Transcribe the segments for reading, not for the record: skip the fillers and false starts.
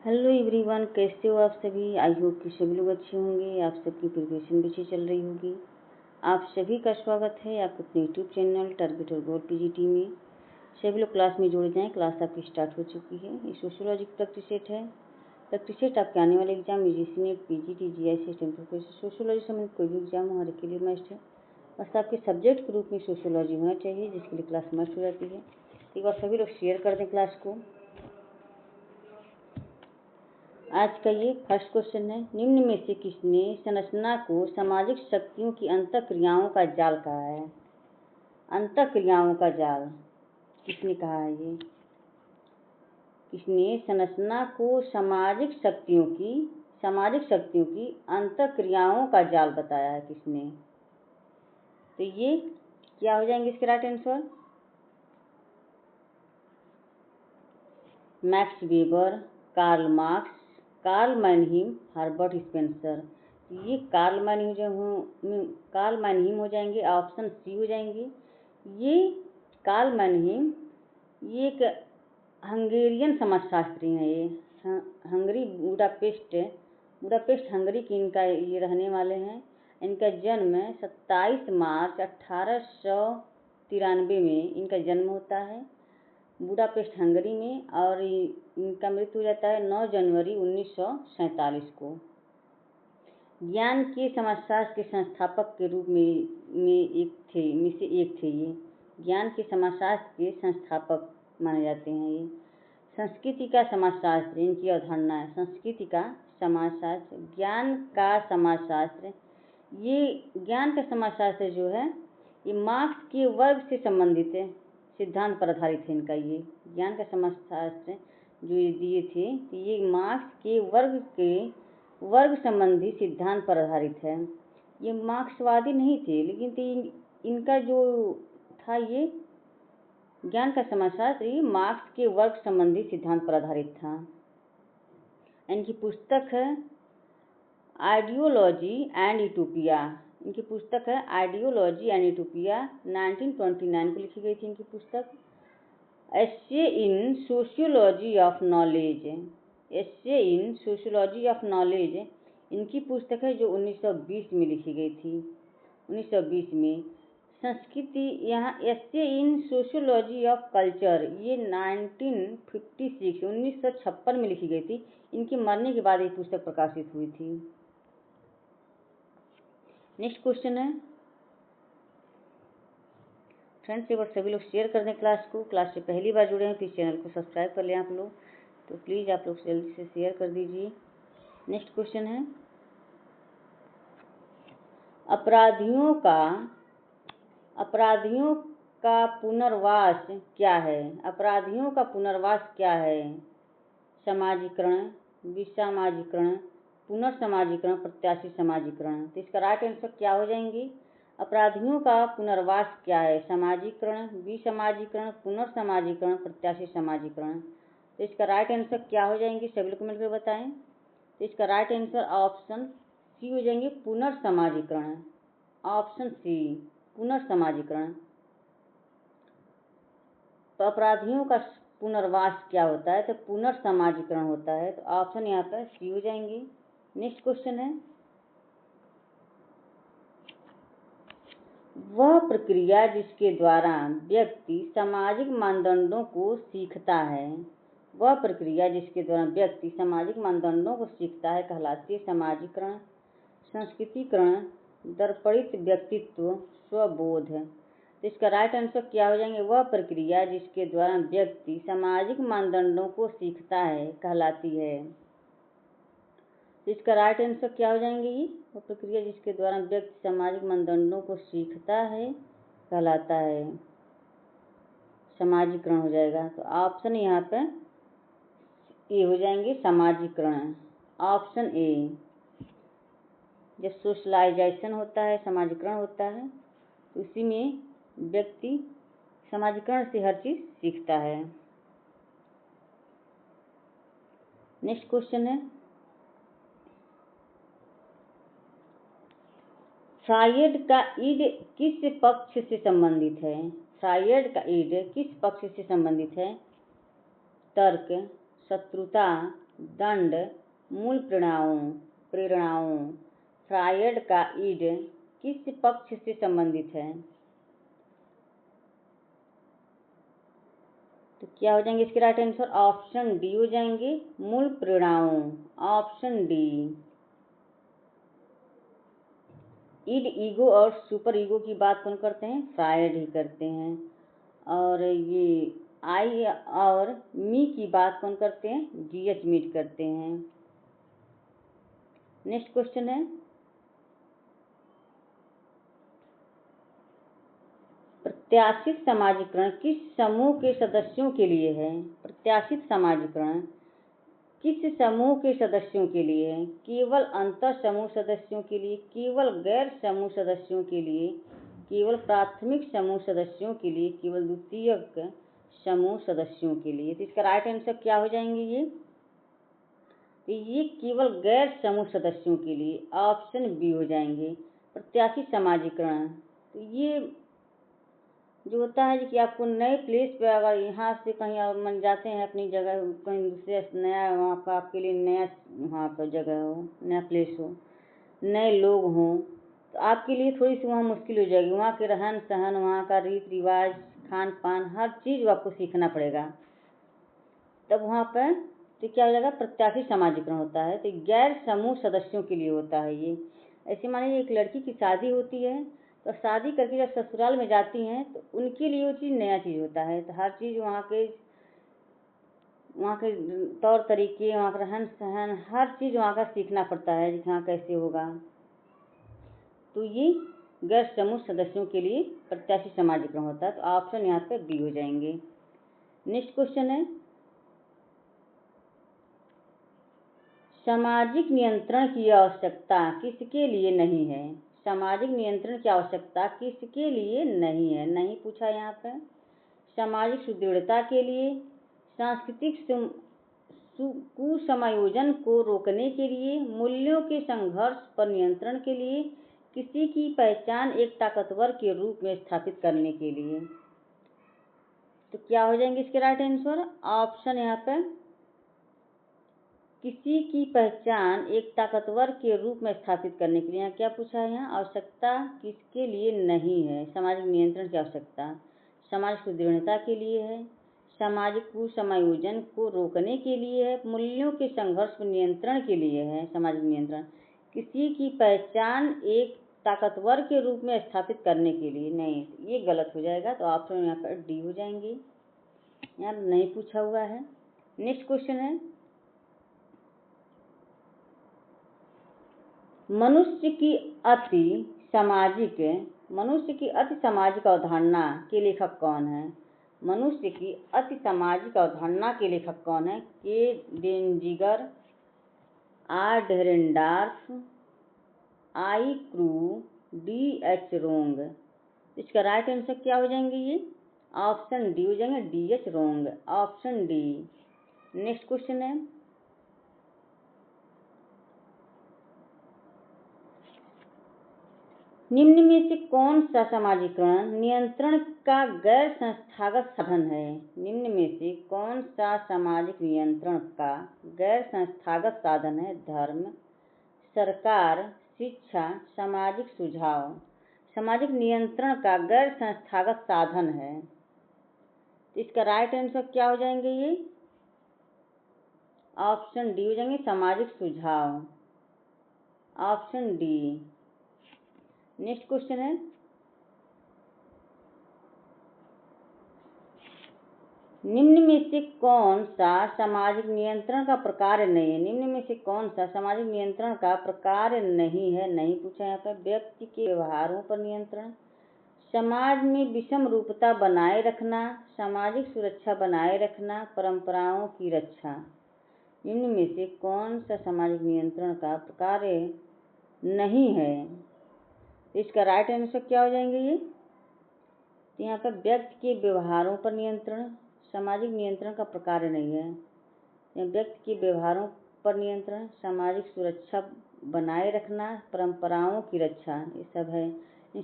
Hello everyone, कैसे हो आप सभी। आई होप कि सभी लोग अच्छे होंगे। आप सबकी प्रिपरेशन भी अच्छी चल रही होगी। आप सभी का स्वागत है आपके अपने यूट्यूब चैनल टारगेट और गोल पीजीटी में। सभी लोग क्लास में जुड़ जाएं। क्लास आपकी स्टार्ट हो चुकी है। ये सोशियोलॉजी की प्रैक्टिस सेट है। प्रैक्टिस सेट आपके आने वाले exam UGC net, PGT, GIC, temple sociology संबंधित कोई भी एग्जाम हो हर के लिए मस्ट है। बस आपके सब्जेक्ट के रूप में सोशियोलॉजी होना चाहिए, जिसके लिए क्लास मस्ट हो जाती है। एक बार सभी लोग शेयर कर दें क्लास को। आज का ये फर्स्ट क्वेश्चन है, निम्न में से किसने संरचना को सामाजिक शक्तियों की अंतःक्रियाओं का जाल कहा है। अंतःक्रियाओं का जाल किसने कहा है। ये किसने संरचना को सामाजिक शक्तियों की अंतःक्रियाओं का जाल बताया है, किसने। तो ये क्या हो जाएंगे इसके right answer. Max Weber, Karl Marx, Karl Mannheim, Herbert Spencer. ये कार्ल मैनहीम हो जाएंगे, ऑप्शन सी हो जाएंगे। ये कार्ल मैनहीम ये एक हंगेरियन समाजशास्त्री हैं। ये हंगरी बुडापेस्ट हंगरी की इनका ये रहने वाले हैं। इनका जन्म 27 मार्च 1893 में इनका जन्म होता है बुडापेस्ट हंगरी में, और इनका मृत्यु हो जाता है 9 जनवरी 1947 को। ज्ञान के समाजशास्त्र के संस्थापक के रूप में से एक थे। ये ज्ञान के समाजशास्त्र के संस्थापक माने जाते हैं। ये संस्कृति का समाजशास्त्र इनकी अवधारणा है। संस्कृति का समाजशास्त्र, ज्ञान का समाजशास्त्र। ये ज्ञान का समाजशास्त्र जो है ये मार्क्स के वर्ग से संबंधित है, सिद्धांत पर आधारित है। इनका ये ज्ञान का समाजशास्त्र जो ये दिए थे कि ये मार्क्स के वर्ग संबंधी सिद्धांत पर आधारित है। ये मार्क्सवादी नहीं थे, लेकिन इनका जो था ये ज्ञान का समाजशास्त्र ये मार्क्स के वर्ग संबंधी सिद्धांत पर आधारित था। इनकी पुस्तक है आइडियोलॉजी एंड यूटोपिया। इनकी पुस्तक है आइडियोलॉजी एंड यूटोपिया, 1929 को लिखी गई थी इनकी पुस्तक। Essay in sociology of knowledge, essay in sociology of knowledge इनकी पुस्तक है जो 1920 में लिखी गई थी। 1920 में संस्कृति, यहाँ एस्से इन सोशियोलॉजी ऑफ कल्चर ये 1956 में लिखी गई थी। इनके मरने के बाद ये पुस्तक प्रकाशित हुई थी। नेक्स्ट क्वेश्चन है फ्रेंड्स, एक बार सभी लोग शेयर कर दें क्लास को। क्लास से पहली बार जुड़े हैं तो इस चैनल को सब्सक्राइब कर लें आप लोग, तो प्लीज़ आप लोग जल्दी से शेयर कर दीजिए। नेक्स्ट क्वेश्चन है, अपराधियों का पुनर्वास क्या है। अपराधियों का पुनर्वास क्या है। समाजीकरण, विसमाजीकरण, पुनर्समाजीकरण, प्रत्याशी समाजीकरण। तो इसका राइट आंसर क्या हो जाएंगे। अपराधियों का पुनर्वास क्या है। समाजीकरण, विसमाजीकरण, पुनर्समाजीकरण, प्रत्याशी समाजीकरण। तो इसका राइट आंसर क्या हो जाएंगे, सभी लोग कमेंट कर बताएं। तो इसका राइट आंसर ऑप्शन सी हो जाएंगे, पुनर्समाजीकरण। Option C, पुनर्समाजीकरण। तो अपराधियों का पुनर्वास क्या होता है, तो पुनर्समाजीकरण होता है। तो ऑप्शन यहाँ पर सी हो जाएंगे। नेक्स्ट क्वेश्चन है, वह प्रक्रिया जिसके द्वारा व्यक्ति सामाजिक मानदंडों को सीखता है। वह प्रक्रिया जिसके द्वारा व्यक्ति सामाजिक मानदंडों को सीखता है कहलाती है समाजीकरण, संस्कृतिकरण, दर्पणित व्यक्तित्व, स्वबोध। तो इसका राइट आंसर क्या हो जाएंगे, वह प्रक्रिया जिसके द्वारा व्यक्ति सामाजिक मानदंडों को सीखता है कहलाती है। तो इसका राइट आंसर क्या हो जाएंगे, ये वह प्रक्रिया जिसके द्वारा व्यक्ति सामाजिक मानदंडों को सीखता है कहलाता है समाजीकरण हो जाएगा। तो ऑप्शन यहाँ पे ए हो जाएंगे, समाजीकरण। ऑप्शन ए, जब सोशलाइजेशन होता है, समाजीकरण होता है, तो उसी में व्यक्ति समाजीकरण से हर चीज सीखता है। नेक्स्ट क्वेश्चन है, फ्रायड का ईड किस पक्ष से संबंधित है। फ्रायड का ईड किस पक्ष से संबंधित है। तर्क, शत्रुता, दंड, मूल प्रेरणाओं फ्रायड का ईड किस पक्ष से संबंधित है? तो क्या हो जाएंगे इसके राइट आंसर? ऑप्शन डी हो जाएंगे, मूल प्रेरणाओं। Option D. ईड, ईगो और सुपर ईगो की बात कौन करते हैं? फ्रायड ही करते हैं। और ये आई और मी की बात कौन करते हैं? जीएच मीड करते हैं। नेक्स्ट क्वेश्चन है, प्रत्याशित समाजीकरण किस समूह के सदस्यों के लिए है? प्रत्याशित समाजीकरण किस समूह के सदस्यों के लिए है? केवल अंतर समूह सदस्यों के लिए, केवल गैर समूह सदस्यों के लिए, केवल प्राथमिक समूह सदस्यों के लिए, केवल द्वितीयक समूह सदस्यों के लिए? तो इसका राइट आंसर क्या हो जाएंगे? ये केवल गैर समूह सदस्यों के लिए। ऑप्शन बी हो जाएंगे, प्रत्याशित समाजीकरण। तो ये जो होता है कि आपको नए प्लेस पे अगर यहाँ से कहीं और मन जाते हैं अपनी जगह, कहीं दूसरे नया वहाँ पर आपके लिए नया वहाँ पर जगह हो, नया प्लेस हो, नए लोग हों, तो आपके लिए थोड़ी सी वहाँ मुश्किल हो जाएगी। वहाँ के रहन सहन, वहाँ का रीति रिवाज, खान पान, हर चीज़ आपको सीखना पड़ेगा। तब वहाँ पर तो क्या हो जाएगा? प्रत्याशित समाजीकरण होता है। तो गैर समूह सदस्यों के लिए होता है ये। ऐसे मानिए एक लड़की की शादी होती है, तो शादी करके जब ससुराल में जाती हैं तो उनके लिए वो चीज़ नया चीज़ होता है। तो हर चीज़ वहाँ के तौर तरीके, वहाँ का रहन सहन, हर चीज़ वहाँ का सीखना पड़ता है कि हाँ कैसे होगा। तो ये गैर समूह सदस्यों के लिए प्रत्याशित समाजीकरण होता है। तो ऑप्शन यहाँ पर बी हो जाएंगे। नेक्स्ट क्वेश्चन है, सामाजिक नियंत्रण की आवश्यकता किसके लिए नहीं है? सामाजिक नियंत्रण की आवश्यकता किसके लिए नहीं है? नहीं पूछा यहाँ पर। सामाजिक सुदृढ़ता के लिए, सांस्कृतिक कुसमायोजन को रोकने के लिए, मूल्यों के संघर्ष पर नियंत्रण के लिए, किसी की पहचान एक ताकतवर के रूप में स्थापित करने के लिए? तो क्या हो जाएंगे इसके राइट आंसर? ऑप्शन यहाँ पर किसी की पहचान एक ताकतवर के रूप में स्थापित करने के लिए। यहाँ क्या पूछा है? यहाँ आवश्यकता किसके लिए नहीं है? सामाजिक नियंत्रण की आवश्यकता सामाजिक सुदृढ़ता के लिए है, सामाजिक कुसमायोजन को रोकने के लिए है, मूल्यों के संघर्ष पर नियंत्रण के लिए है। सामाजिक नियंत्रण किसी की पहचान एक ताकतवर के रूप में स्थापित करने के लिए नहीं, ये गलत हो जाएगा। तो ऑप्शन यहाँ पर डी हो जाएंगे, यहाँ नहीं पूछा हुआ है। नेक्स्ट क्वेश्चन है, मनुष्य की अति सामाजिक अवधारणा के लेखक कौन है? मनुष्य की अति सामाजिक अवधारणा के लेखक कौन है? K Danziger, R Dahrendorf, I Crewe, D H Wrong? इसका राइट आंसर क्या हो जाएंगे? ये ऑप्शन डी हो जाएंगे, D H Wrong. Option D. Next question है, निम्न में से कौन सा समाजीकरण नियंत्रण का गैर संस्थागत साधन है? निम्न में से कौन सा सामाजिक नियंत्रण का गैर संस्थागत साधन है? धर्म, सरकार, शिक्षा, सामाजिक सुझाव। सामाजिक नियंत्रण का गैर संस्थागत साधन है। तो इसका राइट आंसर क्या हो जाएंगे? ये ऑप्शन डी हो जाएंगे, सामाजिक सुझाव। Option D. नेक्स्ट क्वेश्चन है, निम्न में से कौन सा सामाजिक नियंत्रण का प्रकार नहीं है? निम्न में से कौन सा सामाजिक नियंत्रण का प्रकार नहीं है? नहीं पूछा यहाँ पर। व्यक्ति के व्यवहारों पर नियंत्रण, समाज में विषम रूपता बनाए रखना, सामाजिक सुरक्षा बनाए रखना, परंपराओं की रक्षा। निम्न में से कौन सा सामाजिक नियंत्रण का प्रकार नहीं है? इसका राइट आंसर क्या हो जाएंगे? ये तो यहाँ पर व्यक्ति के व्यवहारों पर नियंत्रण सामाजिक नियंत्रण का प्रकार नहीं है। व्यक्ति के व्यवहारों पर नियंत्रण, सामाजिक सुरक्षा बनाए रखना, परंपराओं की रक्षा, ये सब है।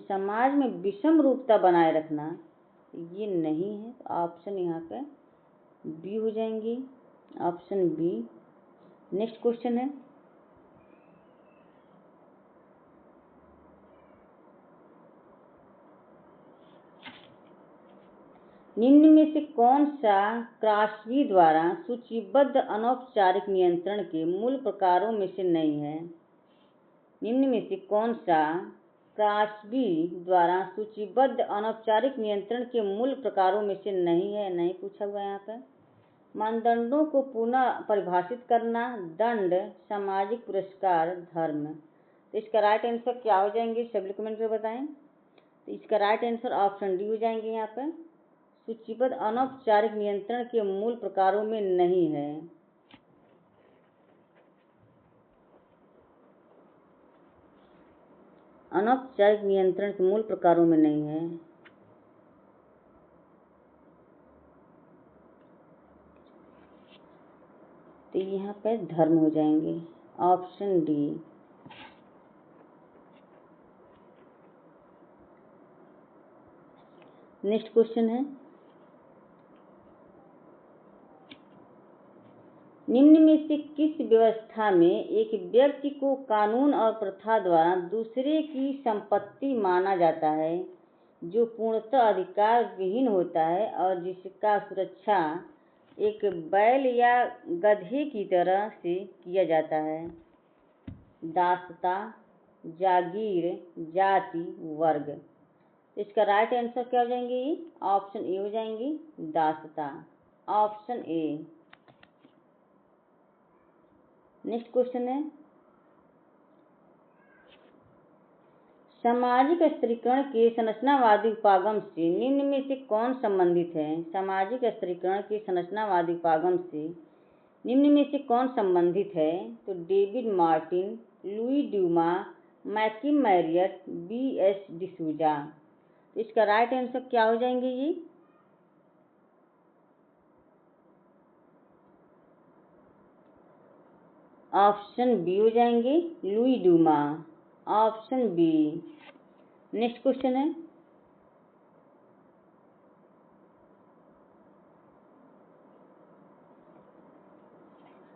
समाज में विषम रूपता बनाए रखना ये नहीं है। तो ऑप्शन यहाँ पे बी हो जाएंगी। ऑप्शन बी, नेक्स्ट क्वेश्चन है, निम्न में से कौन सा क्रॉस्बी द्वारा सूचीबद्ध अनौपचारिक नियंत्रण के मूल प्रकारों में से नहीं है? निम्न में से कौन सा क्रॉस्बी द्वारा सूचीबद्ध अनौपचारिक नियंत्रण के मूल प्रकारों में से नहीं है? नहीं पूछा हुआ यहाँ पर। मानदंडों को पुनः परिभाषित करना, दंड, सामाजिक पुरस्कार, धर्म। तो इसका राइट आंसर क्या हो जाएंगे, सभी कमेंट में बताएं। तो इसका राइट आंसर ऑप्शन डी हो जाएंगे यहाँ पर, सूचीबद्ध अनौपचारिक नियंत्रण के मूल प्रकारों में नहीं है। अनौपचारिक नियंत्रण के मूल प्रकारों में नहीं है। तो यहाँ पे धर्म हो जाएंगे, ऑप्शन डी। नेक्स्ट क्वेश्चन है, निम्न में से किस व्यवस्था में एक व्यक्ति को कानून और प्रथा द्वारा दूसरे की संपत्ति माना जाता है जो पूर्णतः अधिकार विहीन होता है और जिसका सुरक्षा एक बैल या गधे की तरह से किया जाता है? दासता, जागीर, जाति, वर्ग। इसका राइट आंसर क्या हो जाएंगे? ऑप्शन ए हो जाएंगी, दासता, ऑप्शन ए। नेक्स्ट क्वेश्चन है, सामाजिक स्त्रीकरण के संरचनावादी उपागम से निम्न में से कौन संबंधित है? सामाजिक स्त्रीकरण के संरचनावादी उपागम से निम्न में से कौन संबंधित है? तो David Martin, Louis Dumas, मैकिम Marriott, BS. D'Souza. तो इसका राइट आंसर क्या हो जाएंगे? ये ऑप्शन बी हो जाएंगे, Louis Dumont, option B. Next question है,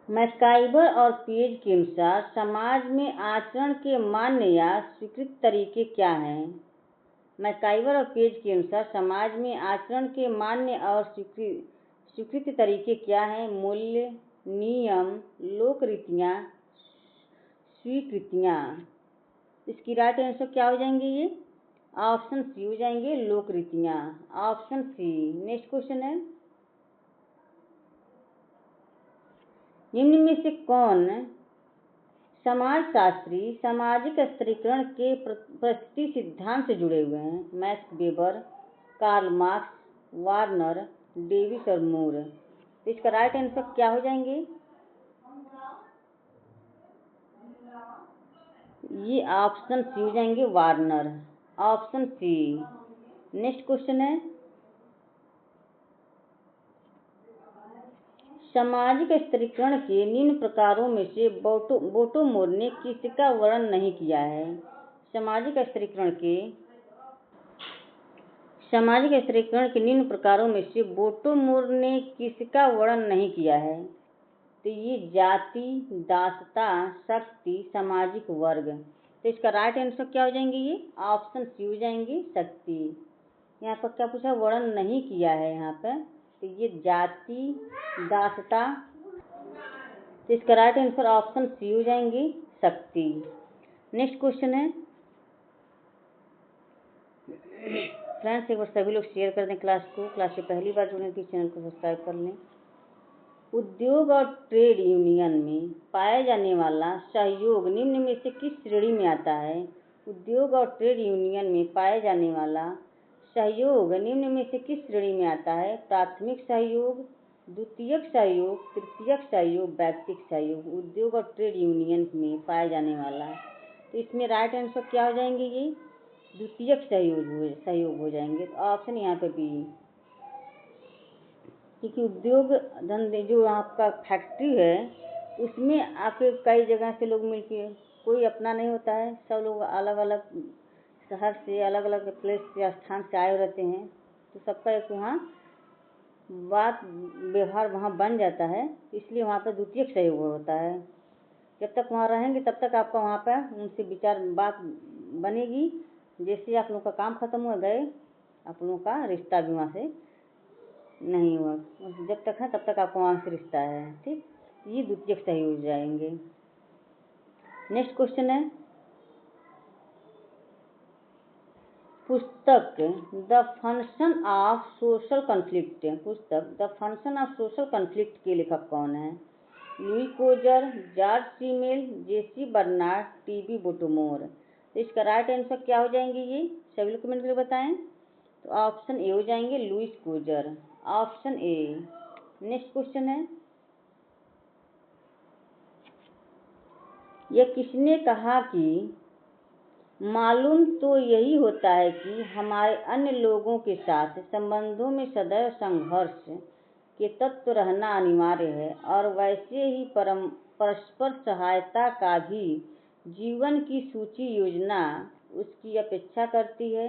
मैकाइवर और पेज के अनुसार समाज में आचरण के मान्य या स्वीकृत तरीके क्या हैं? मैकाइवर और पेज के अनुसार समाज में आचरण के मान्य और स्वीकृत तरीके क्या हैं? मूल्य, नियम, लोक रीतियाँ, स्वीकृतियाँ। इसकी राइट आंसर क्या हो जाएंगे? ये ऑप्शन सी हो जाएंगे, लोक रीतियाँ, ऑप्शन सी। नेक्स्ट क्वेश्चन है, निम्न में से कौन समाजशास्त्री सामाजिक स्त्रीकरण के परिस्थिति सिद्धांत से जुड़े हुए हैं? Max Weber, Karl Marx, Warner, Davis और मूर। तो इसका राइट आंसर क्या हो जाएंगे? ये ऑप्शन सी हो जाएंगे, Warner, option C. Next question है, सामाजिक स्त्रीकरण के निम्न प्रकारों में से बोटोमोर ने किसका वर्णन नहीं किया है? सामाजिक स्त्रीकरण के निम्न प्रकारों में से बोटोमोर ने किसका वर्णन नहीं किया है? तो ये जाति, दासता, शक्ति, सामाजिक वर्ग। तो इसका राइट आंसर क्या हो जाएंगे? ये ऑप्शन सी हो जाएंगे, शक्ति। यहाँ पर क्या पूछा? वर्णन नहीं किया है यहाँ पर, तो ये जाति, दासता। तो इसका राइट आंसर ऑप्शन सी हो जाएंगे, शक्ति। नेक्स्ट क्वेश्चन है, फ्रेंड्स एक बार सभी लोग शेयर कर दें क्लास को। क्लास से पहली बार जुड़े तो चैनल को सब्सक्राइब कर लें। उद्योग और ट्रेड यूनियन में पाया जाने वाला सहयोग निम्न में से किस श्रेणी में आता है? उद्योग और ट्रेड यूनियन में पाया जाने वाला सहयोग निम्न में से किस श्रेणी में आता है? प्राथमिक सहयोग, द्वितीयक सहयोग, तृतीयक सहयोग, व्यक्तिक सहयोग। उद्योग और ट्रेड यूनियन में पाया जाने वाला, तो इसमें राइट आंसर क्या हो जाएंगे? ये द्वितीयक सहयोग हो जाएंगे। तो ऑप्शन यहाँ पे बी, क्योंकि उद्योग धंधे जो आपका फैक्ट्री है उसमें आपके कई जगह से लोग मिलके, कोई अपना नहीं होता है, सब लोग अलग अलग शहर से, अलग अलग प्लेस से, स्थान से आए रहते हैं, तो सबका एक वहाँ बात व्यवहार वहाँ बन जाता है, इसलिए वहाँ पर द्वितीयक सहयोग होता है। जब तक वहाँ रहेंगे तब तक आपका वहाँ पर उनसे विचार बात बनेगी। जैसे आप लोगों का काम खत्म हो गए, आप लोगों का रिश्ता भी वहाँ से नहीं हुआ। जब तक है तब तक आपका वहाँ से रिश्ता है, ठीक। ये द्वितीयक सहयोग हो जाएंगे। नेक्स्ट क्वेश्चन है, पुस्तक the function of social conflict, पुस्तक the function of social conflict के लेखक कौन है? Lewis Coser, George Simmel, Jessie Bernard, T B Bottomore. तो इसका राइट आंसर क्या हो जाएंगे? ये सभी लोग कमेंट करके बताएं। तो ऑप्शन ए हो जाएंगे, Lewis Coser, option A. Next question है, यह किसने कहा कि मालूम तो यही होता है कि हमारे अन्य लोगों के साथ संबंधों में सदैव संघर्ष के तत्व रहना अनिवार्य है, और वैसे ही परस्पर सहायता का भी जीवन की सूची योजना उसकी अपेक्षा करती है।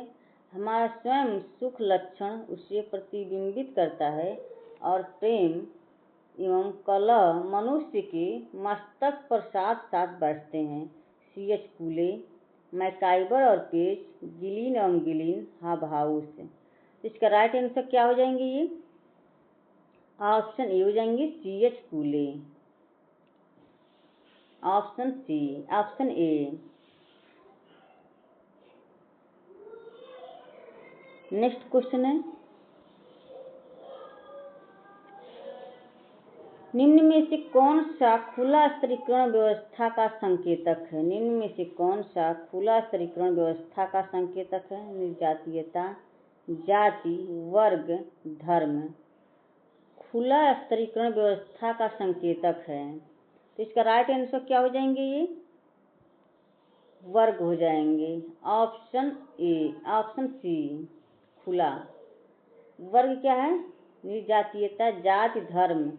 हमारा स्वयं सुख लक्षण उसे प्रतिबिंबित करता है, और प्रेम एवं कलह मनुष्य के मस्तक पर साथ साथ बैठते हैं। C.H. फूले, मैकाइबर और पेज, गिलिन एवं गिलिन, हाउस। इसका राइट आंसर क्या हो जाएंगे? ये ऑप्शन ए हो जाएंगे, C.H. Phule, option C, option A. Next question है, निम्न में से कौन सा खुला स्तरीकरण व्यवस्था का संकेतक है? निम्न में से कौन सा खुला स्तरीकरण व्यवस्था का संकेतक है? निर्जातीयता, जाति, वर्ग, धर्म। खुला स्तरीकरण व्यवस्था का संकेतक है, तो इसका राइट आंसर क्या हो जाएंगे? ये वर्ग हो जाएंगे, ऑप्शन ए, ऑप्शन सी, खुला। वर्ग क्या है? निर्जातीयता, जाति, धर्म।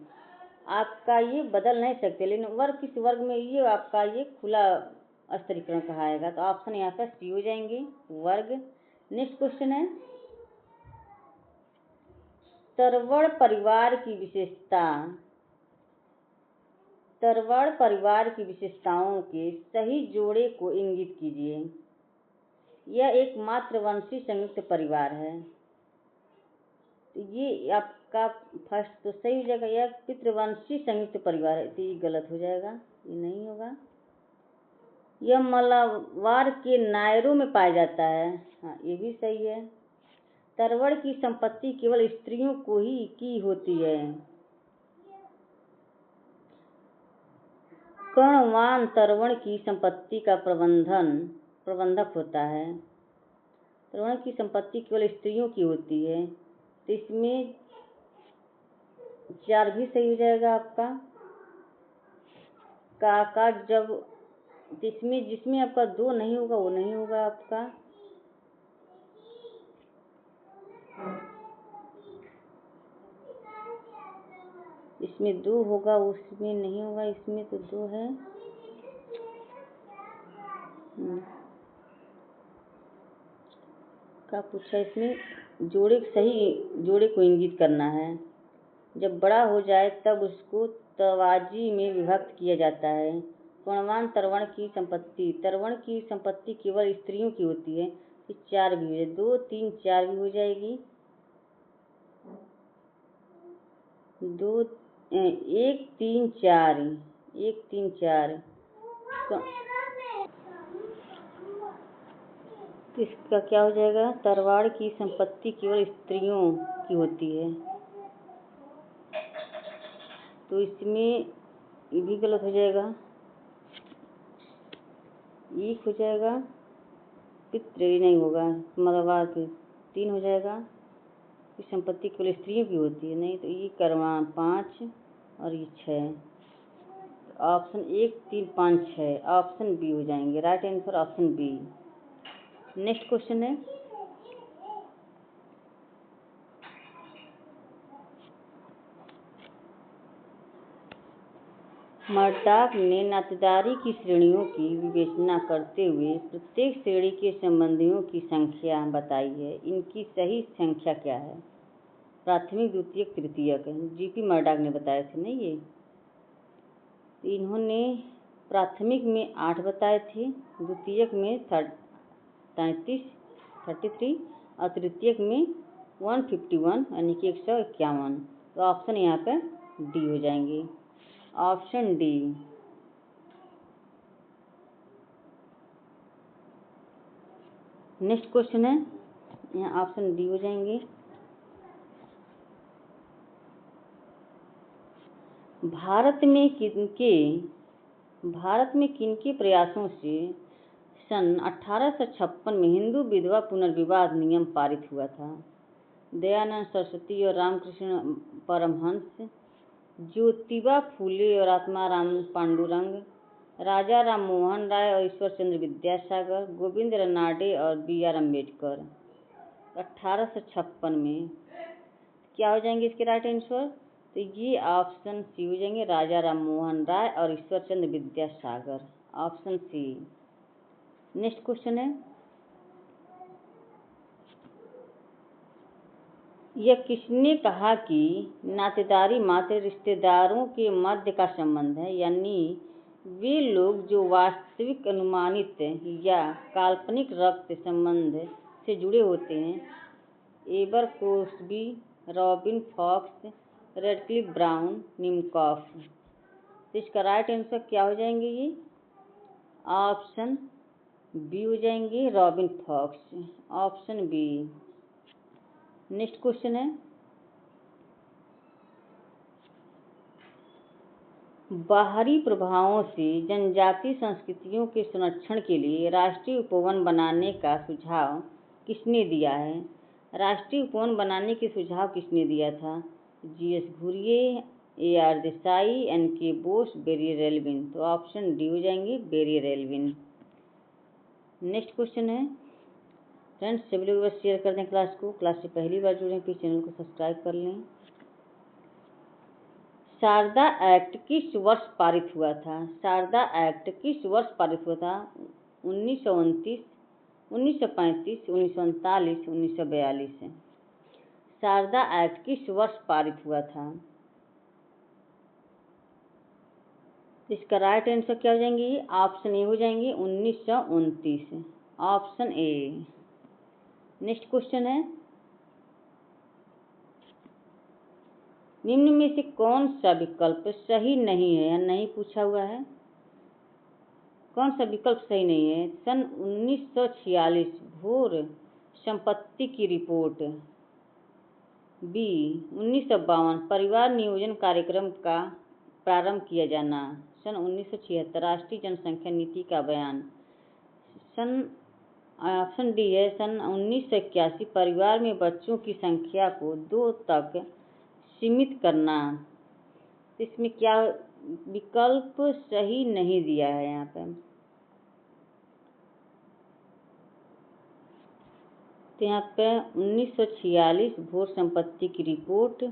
आपका ये बदल नहीं सकते, लेकिन वर्ग किस वर्ग में ये आपका ये खुला स्तरीकरण कहाएगा, तो ऑप्शन यहाँ पर सी हो जाएंगे, वर्ग। नेक्स्ट क्वेश्चन है, तरवण परिवार की विशेषता, तरवण परिवार की विशेषताओं के सही जोड़े को इंगित कीजिए। यह एक मातृवंशी संयुक्त परिवार है। ये आपका फर्स्ट तो सही हो जाएगा, यह पितृवंशी संयुक्त परिवार है, तो ये गलत हो जाएगा, ये नहीं होगा। यह मलाबार के नायरों में पाया जाता है, हाँ ये भी सही है। तरवण की संपत्ति केवल स्त्रियों को ही की होती है। कर्णवान तरवण की संपत्ति का प्रबंधक होता है। तरवण की संपत्ति केवल स्त्रियों की होती है, तो इसमें 4 भी सही हो जाएगा आपका। काका जब जिसमें आपका 2 नहीं होगा वो नहीं होगा आपका। इसमें 2 होगा, उसमें नहीं होगा, इसमें तो 2 है। क्या पूछा? इसमें जोड़े सही जोड़े को इंगित करना है। जब बड़ा हो जाए तब उसको तवाजी में विभक्त किया जाता है। कर्णवान तरवण की संपत्ति केवल स्त्रियों की होती है, 4 भी है, 2 3 4 भी हो जाएगी। 2 1 3 4 1 3 4। इसका क्या हो जाएगा? तरवाड़ की संपत्ति केवल स्त्रियों की होती है, तो इसमें ये भी गलत हो जाएगा, एक हो जाएगा, पितृ नहीं होगा, मलबार के 3 हो जाएगा। इस संपत्ति केवल स्त्रियों की होती है, नहीं तो ये करवा 5 और ये 6। ऑप्शन 1 3 5 6 ऑप्शन बी हो जाएंगे, right answer option B. Next question है, मर्डॉक ने नातेदारी की श्रेणियों की विवेचना करते हुए प्रत्येक श्रेणी के संबंधियों की संख्या बताई है। इनकी सही संख्या क्या है? प्राथमिक, द्वितीयक, तृतीयक। जीपी मर्डॉक ने बताए थे ना ये। इन्होंने प्राथमिक में 8 बताए थे, द्वितीयक में 33 और तृतीयक में 151 यानी कि 151। तो ऑप्शन यहाँ पे डी हो जाएंगे, ऑप्शन डी। नेक्स्ट क्वेश्चन है, यहाँ ऑप्शन डी हो जाएंगे। भारत में किनके प्रयासों से सन 1856 में हिंदू विधवा पुनर्विवाह नियम पारित हुआ था? दयानंद सरस्वती और रामकृष्ण परमहंस, ज्योतिबा फूले और आत्माराम पांडुरंग, राजा राम मोहन राय और ईश्वर चंद्र विद्यासागर, गोविंद रनाडे और BR अम्बेडकर। 1856 में क्या हो जाएंगे इसके राइट आंसर? तो ये ऑप्शन सी हो जाएंगे, राजा राम मोहन राय और Ishwar Chandra Vidyasagar, option C. Next question है, यह किसने कहा कि नातेदारी मात्र रिश्तेदारों के मध्य का संबंध है, यानी वे लोग जो वास्तविक, अनुमानित या काल्पनिक रक्त संबंध से जुड़े होते हैं? Abercrombie, Robin Fox, Radcliffe Brown, Nimkoff. तो इसका राइट आंसर क्या हो जाएंगे? ये ऑप्शन बी हो जाएंगे, Robin Fox, option B. Next question है, बाहरी प्रभावों से जनजातीय संस्कृतियों के संरक्षण के लिए राष्ट्रीय उपवन बनाने का सुझाव किसने दिया है? राष्ट्रीय उपवन बनाने के सुझाव किसने दिया था? GS Ghurye, AR Desai, NK Bose, barrier Alvin. तो ऑप्शन डी हो जाएंगे, बेरियर एल्विन। नेक्स्ट क्वेश्चन है, फ्रेंड्स सभी लोग बस शेयर कर दें क्लास को। क्लास से पहली बार जुड़े प्लीज चैनल को सब्सक्राइब कर लें। शारदा एक्ट किस वर्ष पारित हुआ था? शारदा एक्ट किस वर्ष पारित हुआ था? 1929, 1935, 1939, 1942। शारदा एक्ट किस वर्ष पारित हुआ था? इसका राइट आंसर क्या हो जाएंगे? ऑप्शन ए हो जाएंगे, 1929, ऑप्शन ए। नेक्स्ट क्वेश्चन है, निम्न में से कौन सा विकल्प सही नहीं है या नहीं पूछा हुआ है? कौन सा विकल्प सही नहीं है? सन 1946 भोर संपत्ति की रिपोर्ट। बी 1952 परिवार नियोजन कार्यक्रम का प्रारंभ किया जाना। सन 1976 राष्ट्रीय जनसंख्या नीति का बयान। ऑप्शन डी है, सन 1981 परिवार में बच्चों की संख्या को 2 तक सीमित करना। इसमें क्या विकल्प सही नहीं दिया है यहाँ पे? तो यहाँ पे 1946 भोर संपत्ति की रिपोर्ट,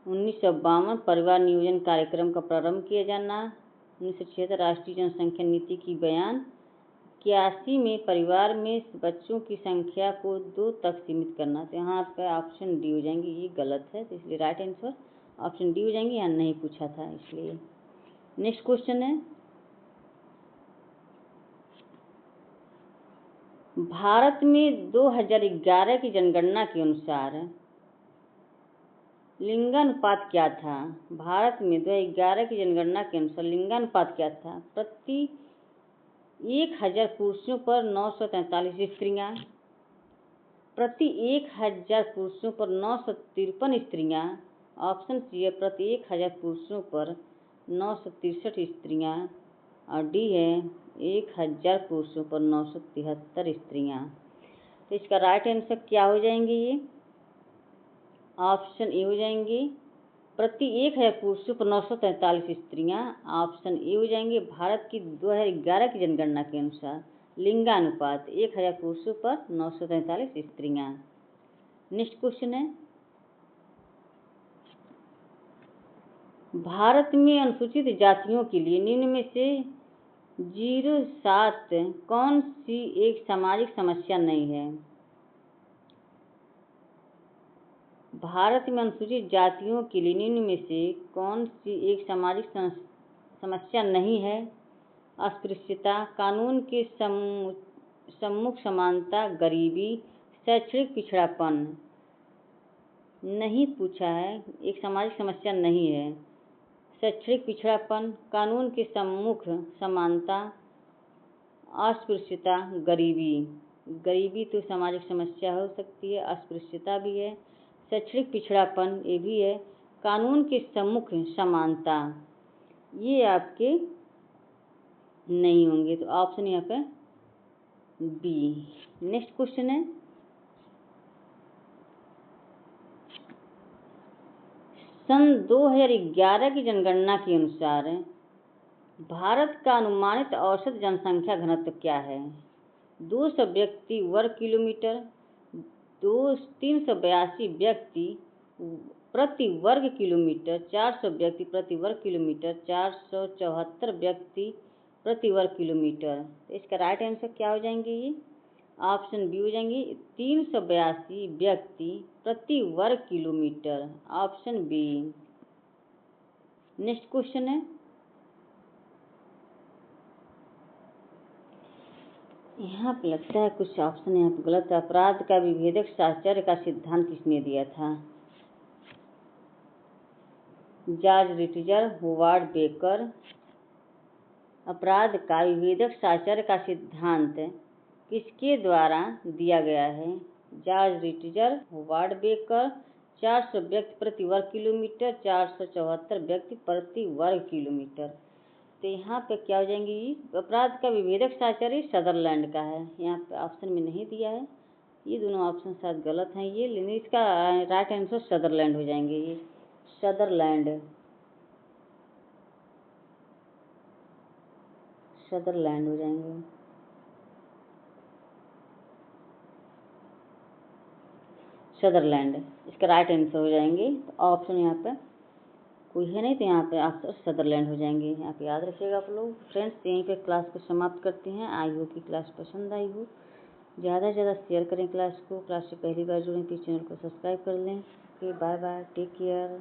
1952 परिवार नियोजन कार्यक्रम का प्रारंभ किया जाना, 1976 राष्ट्रीय जनसंख्या नीति की बयान, 81 में परिवार में बच्चों की संख्या को 2 तक सीमित करना। तो यहाँ पे ऑप्शन डी हो जाएंगे, ये गलत है, तो इसलिए राइट आंसर ऑप्शन डी हो जाएंगे, यहाँ नहीं पूछा था इसलिए। नेक्स्ट क्वेश्चन है, भारत में 2011 की जनगणना के अनुसार लिंगानुपात क्या था? भारत में 2011 की जनगणना के अनुसार लिंगानुपात क्या था? प्रति 1000 पुरुषों पर 943 स्त्रियां, प्रति 1000 पुरुषों पर 953 स्त्रियां, ऑप्शन सी है प्रति 1000 पुरुषों पर 963 स्त्रियां, और डी है 1000 पुरुषों पर 973 स्त्रियां। तो इसका राइट आंसर क्या हो जाएंगे? ये ऑप्शन ए हो जाएंगे, प्रति 1000 पुरुषों पर 943 स्त्रियां, ऑप्शन ए हो जाएंगे। भारत की 2011 की जनगणना के अनुसार लिंगानुपात 1000 पुरुषों पर 943 स्त्रियां। नेक्स्ट क्वेश्चन है, भारत में अनुसूचित जातियों के लिए निम्न में से 07 कौन सी एक सामाजिक समस्या नहीं है? भारत में अनुसूचित जातियों के लिए निम्न में से कौन सी एक सामाजिक समस्या नहीं है? अस्पृश्यता, कानून के सम्मुख समानता, गरीबी, शैक्षणिक पिछड़ापन। नहीं पूछा है, एक सामाजिक समस्या नहीं है। शैक्षणिक पिछड़ापन, कानून के सम्मुख समानता, अस्पृश्यता, गरीबी। गरीबी तो सामाजिक समस्या हो सकती है, अस्पृश्यता भी है, शैक्षणिक पिछड़ापन ये भी है, कानून के सम्मुख समानता ये आपके नहीं होंगे। तो ऑप्शन यहाँ पे बी। नेक्स्ट क्वेश्चन है, सन 2011 की जनगणना के अनुसार भारत का अनुमानित औसत जनसंख्या घनत्व क्या है? 200 व्यक्ति वर्ग किलोमीटर, 382 व्यक्ति प्रति वर्ग किलोमीटर, 400 व्यक्ति प्रति वर्ग किलोमीटर, 474 व्यक्ति प्रति वर्ग किलोमीटर। तो इसका राइट आंसर क्या हो जाएंगे? ये ऑप्शन बी हो जाएंगे, 382 व्यक्ति प्रति वर्ग kilometre, option B. Next question है, यहाँ पे लगता है कुछ ऑप्शन यहाँ पे गलत है। अपराध का विभेदक साहचर्य का सिद्धांत किसने दिया था? George Ritzer, Howard Becker. अपराध का विभेदक साहचर्य का सिद्धांत किसके द्वारा दिया गया है? George Ritzer, Howard baker. 400 व्यक्ति प्रति वर्ग किलोमीटर, 474 व्यक्ति प्रति वर्ग किलोमीटर। तो यहाँ पे क्या हो जाएंगी? अपराध का विभेदक साहचर्य सदरलैंड का है, यहाँ पे ऑप्शन में नहीं दिया है। ये दोनों ऑप्शन शायद गलत हैं ये, लेकिन इसका राइट आंसर सदरलैंड हो जाएंगे। ये सदरलैंड हो जाएंगे। सदरलैंड इसका राइट आंसर हो जाएंगे। तो ऑप्शन यहाँ पे कोई है नहीं, तो यहाँ पे आंसर सदरलैंड हो जाएंगे। यहाँ पे याद रखिएगा आप लोग। फ्रेंड्स, यहीं पे क्लास को समाप्त करते हैं। आई हो कि क्लास पसंद आई हो, ज़्यादा से ज़्यादा शेयर करें क्लास को। क्लास से पहली बार जुड़ें तो चैनल को सब्सक्राइब कर लें। Okay, bye bye, take care.